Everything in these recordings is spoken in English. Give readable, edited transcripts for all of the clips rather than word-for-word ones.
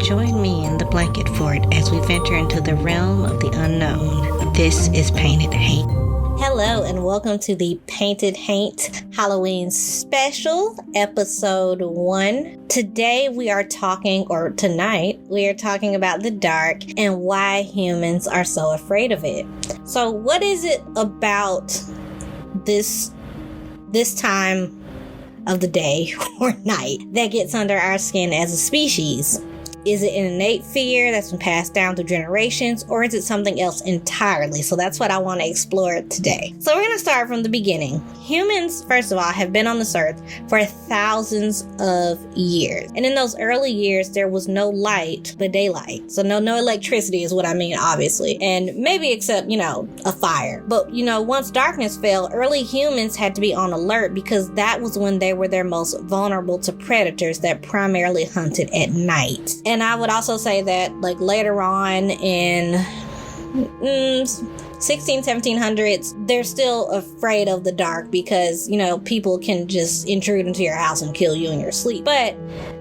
Join me in the blanket fort as we venture into the realm of the unknown. This is Painted Haint. Hello and welcome to the Painted Haint Halloween special, episode 1. Tonight we are talking about the dark and why humans are so afraid of it. So what is it about this time of the day or night that gets under our skin as a species? Is it an innate fear that's been passed down through generations, or is it something else entirely? So that's what I want to explore today. So we're going to start from the beginning. Humans, first of all, have been on this earth for thousands of years. And in those early years, there was no light but daylight. So no electricity is what I mean, obviously. And maybe except, a fire. But, once darkness fell, early humans had to be on alert because that was when they were their most vulnerable to predators that primarily hunted at night. And I would also say that, later on in 1700s, they're still afraid of the dark because, people can just intrude into your house and kill you in your sleep. But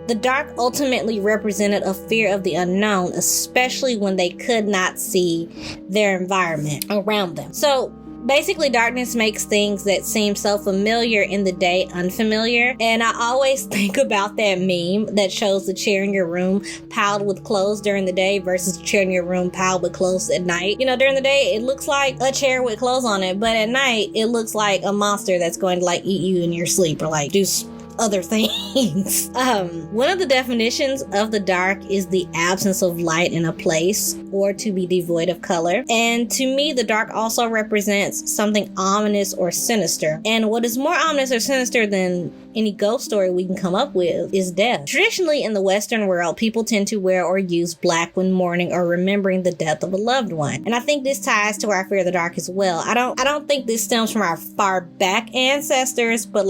the dark ultimately represented a fear of the unknown, especially when they could not see their environment around them. So basically, darkness makes things that seem so familiar in the day unfamiliar. And I always think about that meme that shows the chair in your room piled with clothes during the day versus the chair in your room piled with clothes at night. During the day, it looks like a chair with clothes on it, but at night, it looks like a monster that's going to eat you in your sleep or do other things. One of the definitions of the dark is the absence of light in a place or to be devoid of color. And to me, the dark also represents something ominous or sinister. And what is more ominous or sinister than any ghost story we can come up with is death. Traditionally, in the Western world, people tend to wear or use black when mourning or remembering the death of a loved one. And I think this ties to our fear of the dark as well. I don't think this stems from our far back ancestors, but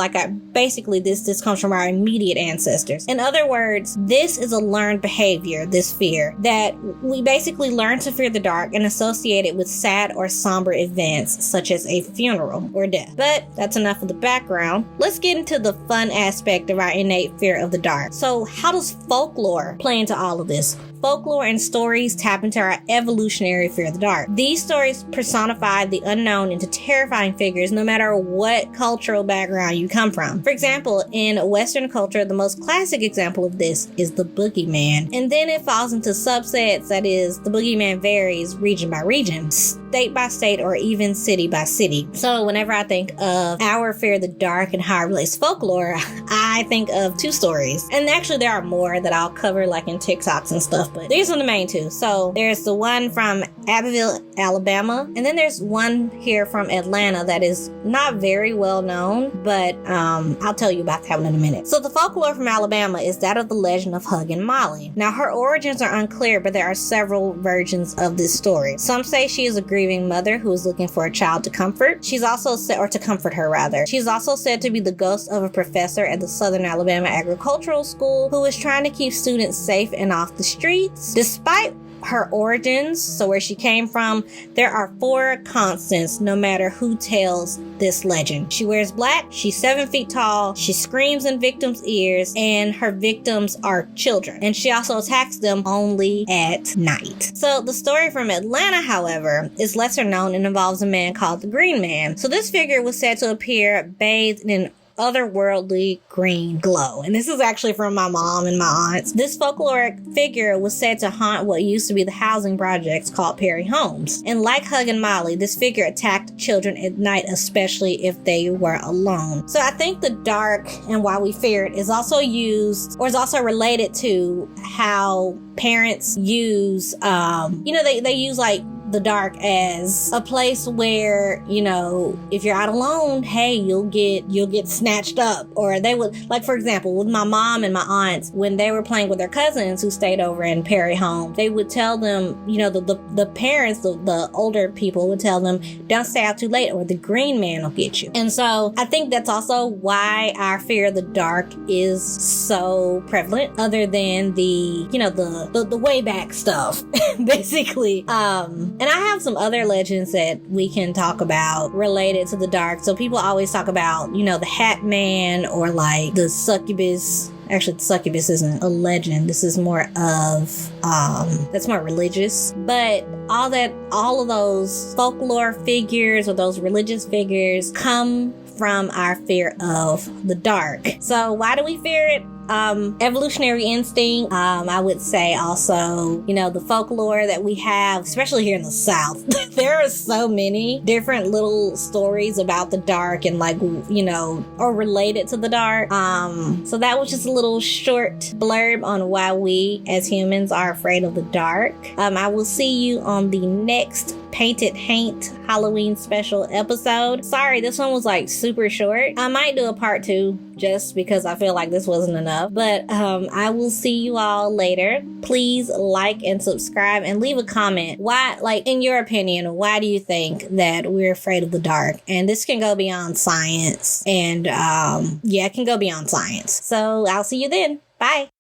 basically this comes from our immediate ancestors. In other words, this is a learned behavior, this fear, that we basically learn to fear the dark and associate it with sad or somber events such as a funeral or death. But that's enough of the background. Let's get into the fun aspect of our innate fear of the dark. So how does folklore play into all of this? Folklore and stories tap into our evolutionary fear of the dark. These stories personify the unknown into terrifying figures no matter what cultural background you come from. For example, in Western culture, the most classic example of this is the boogeyman. And then it falls into subsets, that is, the boogeyman varies region by region, state by state, or even city by city. So whenever I think of our fear of the dark and how it relates to folklore, I think of two stories. And actually there are more that I'll cover in TikToks and stuff, but these are the main two. So there's the one from Abbeville, Alabama, and then there's one here from Atlanta that is not very well known, but I'll tell you about that one in a minute. So the folklore from Alabama is that of the legend of Huggin' Molly. Now her origins are unclear, but there are several versions of this story. Some say she is a grieving mother who is looking for a child to comfort. She's also said, or to comfort her rather. She's also said to be the ghost of a professor at the Southern Alabama Agricultural School who is trying to keep students safe and off the streets. Despite her origins, so where she came from, there are 4 constants no matter who tells this legend. She wears black, she's 7 feet tall, she screams in victims' ears, and her victims are children. And she also attacks them only at night. So the story from Atlanta, however, is lesser known and involves a man called the Green Man. So this figure was said to appear bathed in otherworldly green glow. And this is actually from my mom and my aunts. This folkloric figure was said to haunt what used to be the housing projects called Perry Homes. And like Huggin' Molly, this figure attacked children at night, especially if they were alone. So I think the dark and why we fear it is also used, or is also related to how parents use, they use the dark as a place where, if you're out alone, hey, you'll get snatched up. Or they would, for example, with my mom and my aunts, when they were playing with their cousins who stayed over in Perry Home, they would tell them, the parents, the older people would tell them, don't stay out too late or the Green Man will get you. And so I think that's also why our fear of the dark is so prevalent, other than the way back stuff, basically. And I have some other legends that we can talk about related to the dark. So people always talk about, the Hat Man or the succubus Actually, the succubus isn't a legend. This is more of, that's more religious. But all of those folklore figures or those religious figures come from our fear of the dark. So why do we fear it? Evolutionary instinct. I would say also, the folklore that we have, especially here in the South. There are so many different little stories about the dark and or related to the dark. So that was just a little short blurb on why we as humans are afraid of the dark. I will see you on the next Painted Haint Halloween special episode. Sorry, this one was super short. I might do a part 2 just because I feel like this wasn't enough. But I will see you all later. Please like and subscribe and leave a comment. Why, in your opinion, why do you think that we're afraid of the dark? And this can go beyond science. And it can go beyond science. So I'll see you then. Bye.